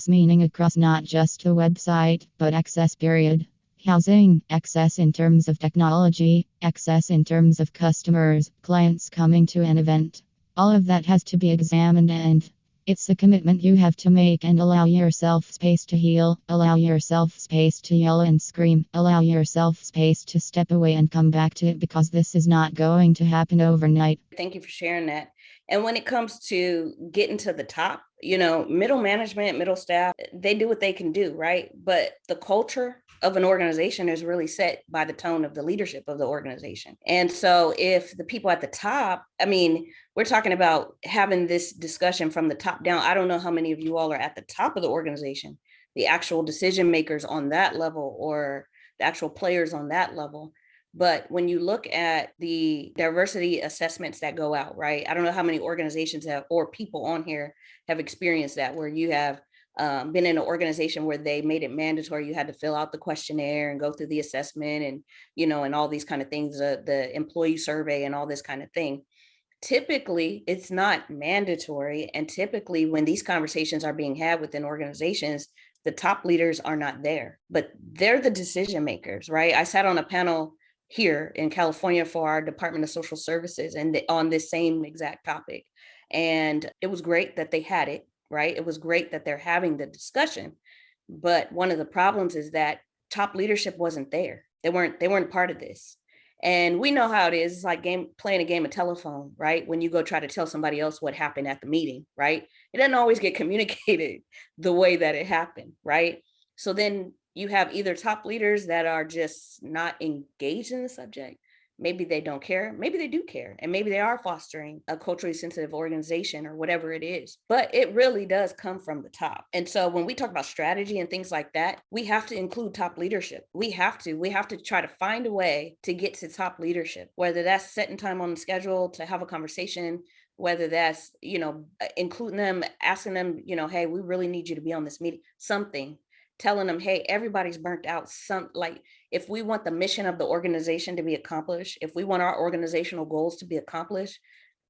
meaning across not just the website, but access period. Housing, access in terms of technology, access in terms of customers, clients coming to an event. All of that has to be examined, and it's a commitment you have to make and allow yourself space to heal, allow yourself space to yell and scream, allow yourself space to step away and come back to it, because this is not going to happen overnight. Thank you for sharing that. And when it comes to getting to the top, middle management, middle staff, they do what they can do, right? But the culture of an organization is really set by the tone of the leadership of the organization. And so if the people at the top, we're talking about having this discussion from the top down. I don't know how many of you all are at the top of the organization, the actual decision makers on that level, or the actual players on that level. But when you look at the diversity assessments that go out, right? I don't know how many organizations have, or people on here have experienced that, where you have been in an organization where they made it mandatory. You had to fill out the questionnaire and go through the assessment and, and all these kind of things, the employee survey and all this kind of thing. Typically, it's not mandatory. And typically when these conversations are being had within organizations, the top leaders are not there, but they're the decision makers, right? I sat on a panel here in California for our Department of Social Services and on this same exact topic. And it was great that they had it, right? It was great that they're having the discussion. But one of the problems is that top leadership wasn't there. They weren't part of this. And we know how it is. It's like playing a game of telephone, right? When you go try to tell somebody else what happened at the meeting, right? It doesn't always get communicated the way that it happened, right? So then you have either top leaders that are just not engaged in the subject. Maybe they don't care. Maybe they do care. And maybe they are fostering a culturally sensitive organization or whatever it is. But it really does come from the top. And so when we talk about strategy and things like that, we have to include top leadership. We have to try to find a way to get to top leadership, whether that's setting time on the schedule to have a conversation, whether that's, including them, asking them, hey, we really need you to be on this meeting, something. Telling them, hey, everybody's burnt out. If we want the mission of the organization to be accomplished, if we want our organizational goals to be accomplished,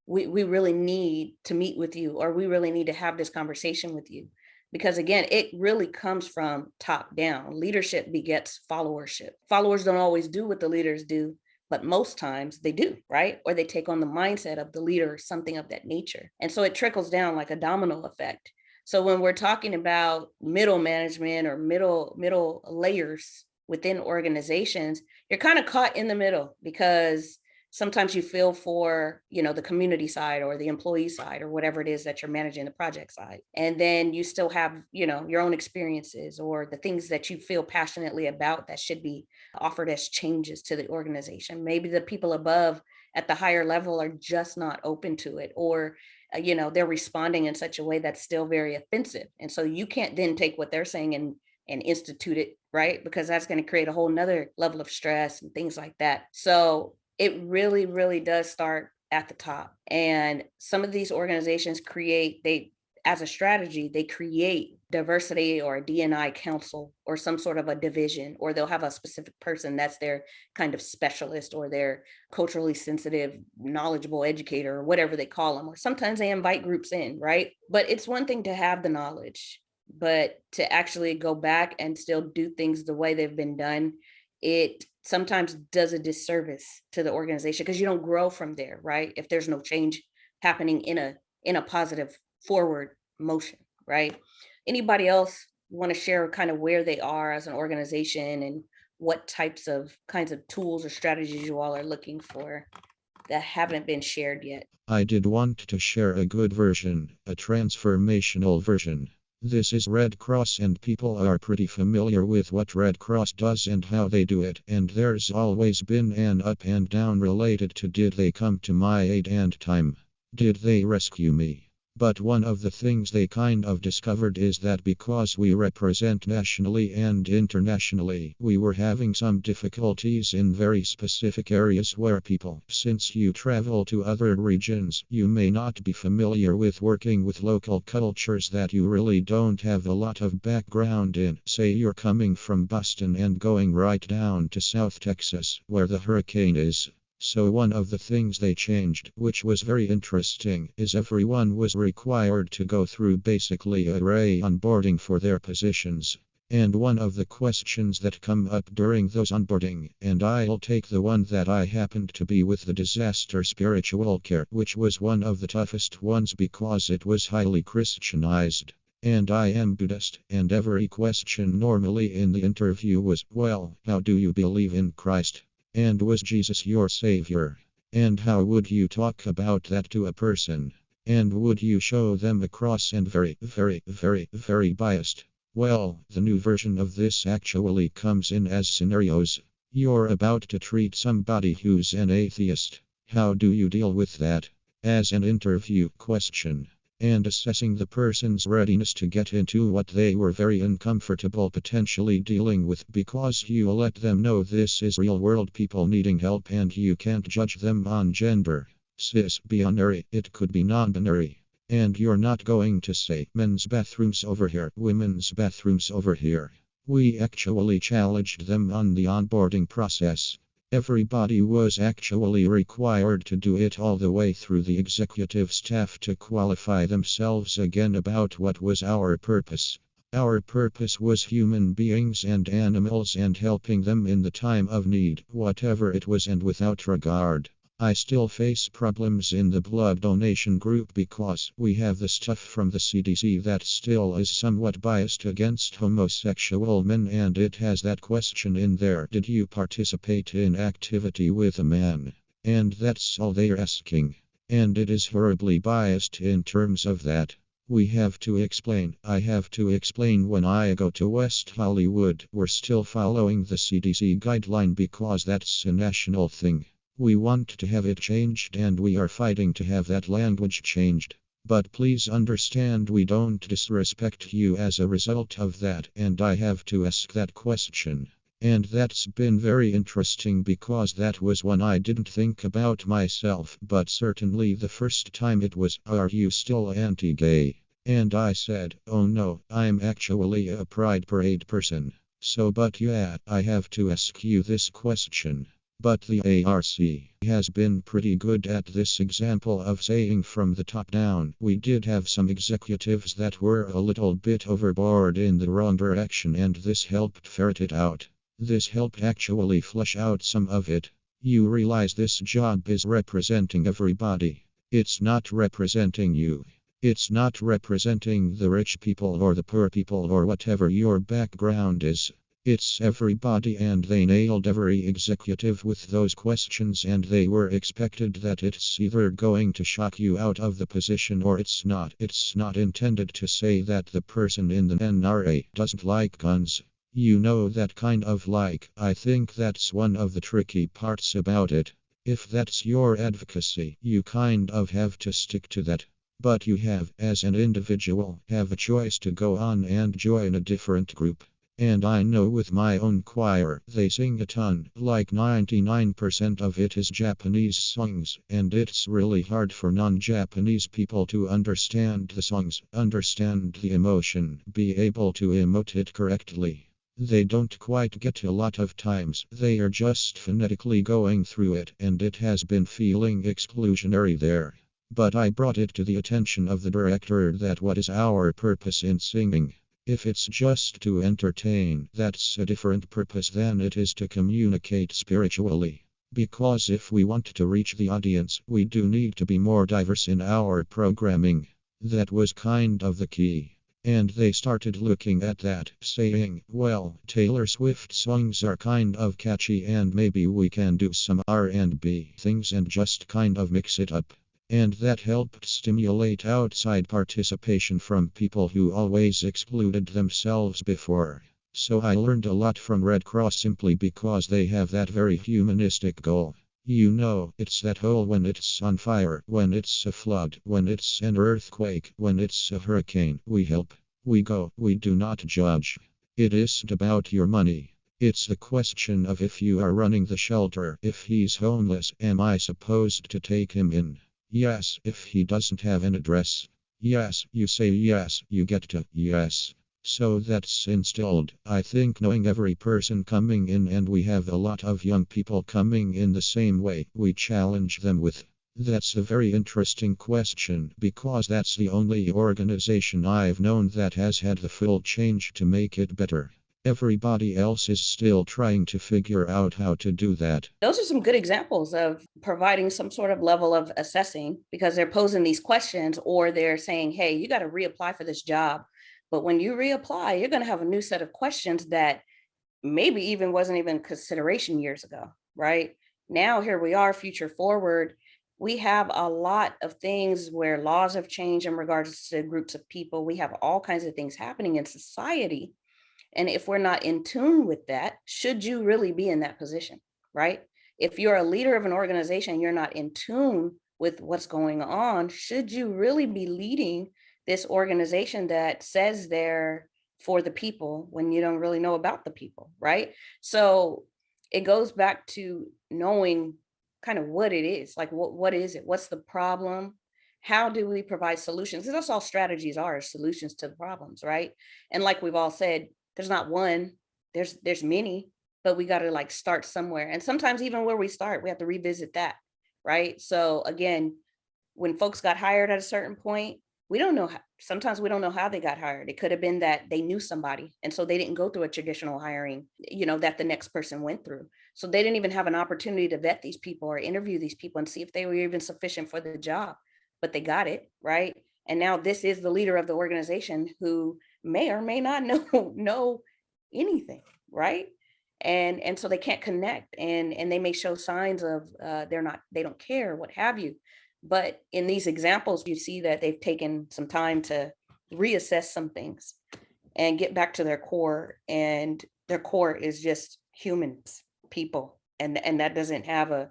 we really need to meet with you, or we really need to have this conversation with you. Because again, it really comes from top down. Leadership begets followership. Followers don't always do what the leaders do, but most times they do, right? Or they take on the mindset of the leader, something of that nature. And so it trickles down like a domino effect. So when we're talking about middle management or middle layers within organizations, you're kind of caught in the middle, because sometimes you feel for, the community side or the employee side or whatever it is that you're managing, the project side. And then you still have, your own experiences or the things that you feel passionately about that should be offered as changes to the organization. Maybe the people above at the higher level are just not open to it, or they're responding in such a way that's still very offensive. And so you can't then take what they're saying and institute it, right? Because that's going to create a whole nother level of stress and things like that. So it really, really does start at the top. And some of these organizations as a strategy, they create diversity or a D&I council or some sort of a division, or they'll have a specific person that's their kind of specialist or their culturally sensitive, knowledgeable educator, or whatever they call them. Or sometimes they invite groups in, right? But it's one thing to have the knowledge, but to actually go back and still do things the way they've been done, it sometimes does a disservice to the organization, because you don't grow from there, right? If there's no change happening in a positive forward motion, right? Anybody else want to share kind of where they are as an organization and what kinds of tools or strategies you all are looking for that haven't been shared yet? I did want to share a good version, a transformational version. This is Red Cross, and people are pretty familiar with what Red Cross does and how they do it, and there's always been an up and down related to did they come to my aid and time? Did they rescue me? But one of the things they kind of discovered is that because we represent nationally and internationally, we were having some difficulties in very specific areas where people, since you travel to other regions, you may not be familiar with working with local cultures that you really don't have a lot of background in. Say you're coming from Boston and going right down to South Texas, where the hurricane is. So one of the things they changed, which was very interesting, is everyone was required to go through basically a onboarding for their positions. And one of the questions that come up during those onboarding, and I'll take the one that I happened to be with, the disaster spiritual care, which was one of the toughest ones because it was highly Christianized. And I am Buddhist, and every question normally in the interview was, well, how do you believe in Christ? And was Jesus your savior? And how would you talk about that to a person? And would you show them a cross? And very, very, very, very biased. Well, the new version of this actually comes in as scenarios. You're about to treat somebody who's an atheist. How do you deal with that? As an interview question. And assessing the person's readiness to get into what they were very uncomfortable potentially dealing with, because you let them know this is real world people needing help and you can't judge them on gender. Cis, binary, it could be non-binary. And you're not going to say men's bathrooms over here, women's bathrooms over here. We actually challenged them on the onboarding process. Everybody was actually required to do it all the way through the executive staff to qualify themselves again about what was our purpose. Our purpose was human beings and animals and helping them in the time of need, whatever it was and without regard. I still face problems in the blood donation group because we have the stuff from the CDC that still is somewhat biased against homosexual men, and it has that question in there: did you participate in activity with a man? And that's all they're asking. And it is horribly biased in terms of that. We have to explain. I have to explain when I go to West Hollywood, we're still following the CDC guideline because that's a national thing. We want to have it changed and we are fighting to have that language changed. But please understand, we don't disrespect you as a result of that, and I have to ask that question. And that's been very interesting because that was one I didn't think about myself, but certainly the first time it was, are you still anti-gay? And I said, oh no, I'm actually a Pride Parade person. So but yeah, I have to ask you this question. But the ARC has been pretty good at this example of saying from the top down. We did have some executives that were a little bit overboard in the wrong direction, and this helped ferret it out. This helped actually flesh out some of it. You realize this job is representing everybody. It's not representing you. It's not representing the rich people or the poor people or whatever your background is. It's everybody, and they nailed every executive with those questions, and they were expected that it's either going to shock you out of the position or it's not. It's not intended to say that the person in the NRA doesn't like guns. You know, that kind of like. I think that's one of the tricky parts about it. If that's your advocacy, you kind of have to stick to that. But you have, as an individual, have a choice to go on and join a different group. And I know with my own choir, they sing a ton, like 99% of it is Japanese songs, and it's really hard for non-Japanese people to understand the songs, understand the emotion, be able to emote it correctly. They don't quite get a lot of times, they are just phonetically going through it, and it has been feeling exclusionary there. But I brought it to the attention of the director that what is our purpose in singing? If it's just to entertain, that's a different purpose than it is to communicate spiritually. Because if we want to reach the audience, we do need to be more diverse in our programming. That was kind of the key. And they started looking at that, saying, well, Taylor Swift songs are kind of catchy and maybe we can do some R&B things and just kind of mix it up. And that helped stimulate outside participation from people who always excluded themselves before. So I learned a lot from Red Cross simply because they have that very humanistic goal. You know, it's that whole when it's on fire, when it's a flood, when it's an earthquake, when it's a hurricane, we help, we go, we do not judge. It isn't about your money. It's the question of if you are running the shelter, if he's homeless, am I supposed to take him in? Yes, if he doesn't have an address. Yes, you say yes, you get to yes. So that's instilled. I think knowing every person coming in, and we have a lot of young people coming in the same way, we challenge them with. That's a very interesting question because that's the only organization I've known that has had the full change to make it better. Everybody else is still trying to figure out how to do that. Those are some good examples of providing some sort of level of assessing because they're posing these questions or they're saying, hey, you got to reapply for this job. But when you reapply, you're going to have a new set of questions that maybe even wasn't even consideration years ago, right? Now, here we are, future forward. We have a lot of things where laws have changed in regards to groups of people. We have all kinds of things happening in society. And if we're not in tune with that, should you really be in that position, right? If you're a leader of an organization and you're not in tune with what's going on, should you really be leading this organization that says they're for the people when you don't really know about the people, right? So it goes back to knowing kind of what it is, like what is it? What's the problem? How do we provide solutions? Because that's all strategies are, solutions to the problems, right? And like we've all said, there's not one, there's many, but we got to like start somewhere. And sometimes even where we start, we have to revisit that, right? So again, when folks got hired at a certain point, we don't know how, sometimes we don't know how they got hired. It could have been that they knew somebody and so they didn't go through a traditional hiring, that the next person went through. So they didn't even have an opportunity to vet these people or interview these people and see if they were even sufficient for the job, but they got it, right? And now this is the leader of the organization who may or may not know anything, right? And so they can't connect, and they may show signs of they don't care, what have you. But in these examples, you see that they've taken some time to reassess some things and get back to their core, and their core is just humans, people, and that doesn't have a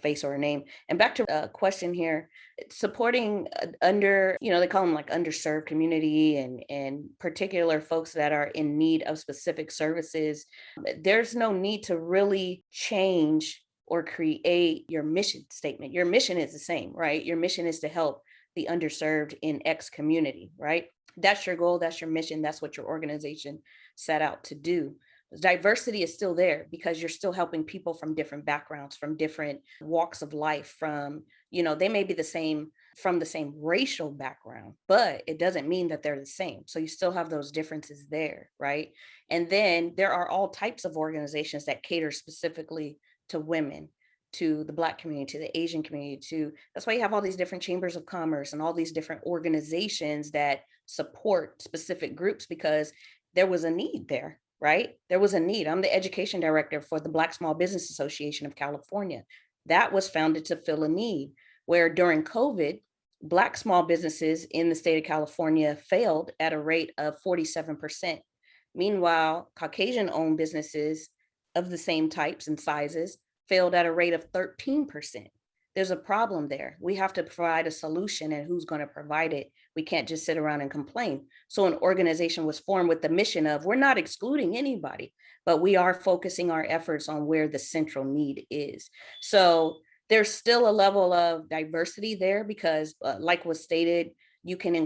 face or a name. And back to a question here, supporting they call them like underserved community and particular folks that are in need of specific services. There's no need to really change or create your mission statement. Your mission is the same, right? Your mission is to help the underserved in X community, right? That's your goal, that's your mission, that's what your organization set out to do. Diversity is still there because you're still helping people from different backgrounds, from different walks of life, from, they may be from the same racial background, but it doesn't mean that they're the same. So you still have those differences there, right? And then there are all types of organizations that cater specifically to women, to the Black community, to the Asian community, that's why you have all these different chambers of commerce and all these different organizations that support specific groups, because there was a need there, right? There was a need. I'm the education director for the Black Small Business Association of California. That was founded to fill a need where during COVID, Black small businesses in the state of California failed at a rate of 47%. Meanwhile, Caucasian owned businesses of the same types and sizes failed at a rate of 13%. There's a problem there. We have to provide a solution, and who's going to provide it? We can't just sit around and complain. So an organization was formed with the mission of, we're not excluding anybody, but we are focusing our efforts on where the central need is. So there's still a level of diversity there because like was stated, you can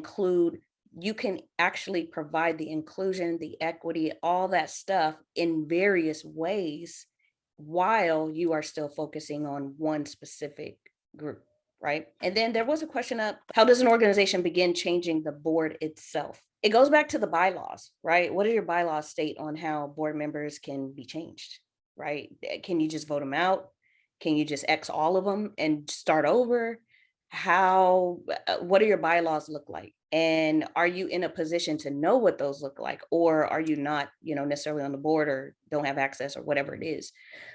actually provide the inclusion, the equity, all that stuff in various ways while you are still focusing on one specific group, right? And then there was a question of, how does an organization begin changing the board itself? It goes back to the bylaws, right? What do your bylaws state on how board members can be changed, right? Can you just vote them out? Can you just X all of them and start over? What do your bylaws look like? And are you in a position to know what those look like? Or are you not, necessarily on the board or don't have access or whatever it is?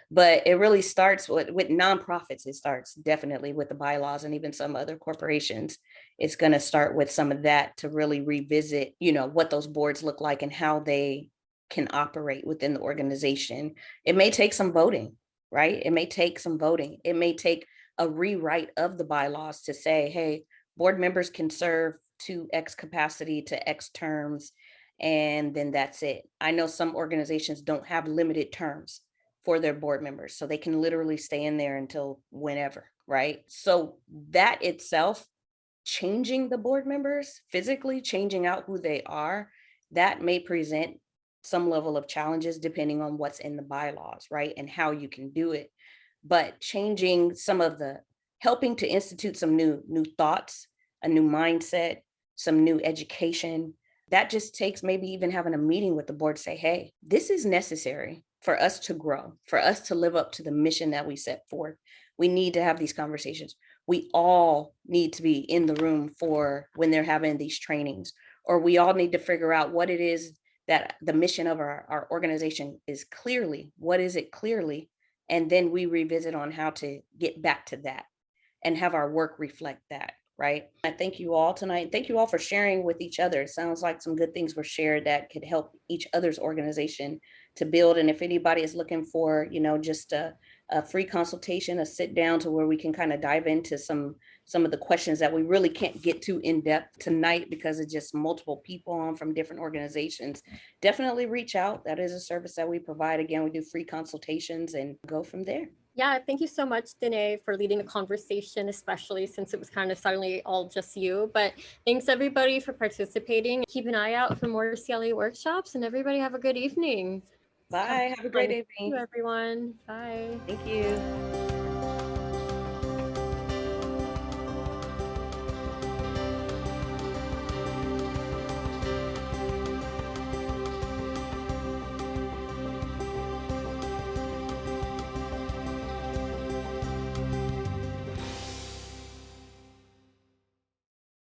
But it really starts with nonprofits. It starts definitely with the bylaws, and even some other corporations. It's going to start with some of that to really revisit, what those boards look like and how they can operate within the organization. It may take some voting, right? It may take some voting. It may take a rewrite of the bylaws to say, hey, board members can serve to X capacity to X terms, and then that's it. I know some organizations don't have limited terms for their board members, so they can literally stay in there until whenever, right? So that itself, changing the board members, physically changing out who they are, that may present some level of challenges depending on what's in the bylaws, right? And how you can do it. But changing helping to institute some new thoughts, a new mindset, some new education, that just takes maybe even having a meeting with the board, say, hey, this is necessary for us to grow, for us to live up to the mission that we set forth. We need to have these conversations. We all need to be in the room for when they're having these trainings, or we all need to figure out what it is that the mission of our organization is clearly. What is it clearly? And then we revisit on how to get back to that and have our work reflect that, right? I thank you all tonight. Thank you all for sharing with each other. It sounds like some good things were shared that could help each other's organization to build. And if anybody is looking for, just a free consultation, a sit down to where we can kind of dive into some of the questions that we really can't get to in depth tonight because it's just multiple people on from different organizations, definitely reach out. That is a service that we provide. Again, we do free consultations and go from there. Yeah, thank you so much, Dené, for leading the conversation, especially since it was kind of suddenly all just you. But thanks everybody for participating. Keep an eye out for more CLA workshops, and everybody have a good evening. Bye. Have a great evening. Thank you, everyone. Bye. Thank you.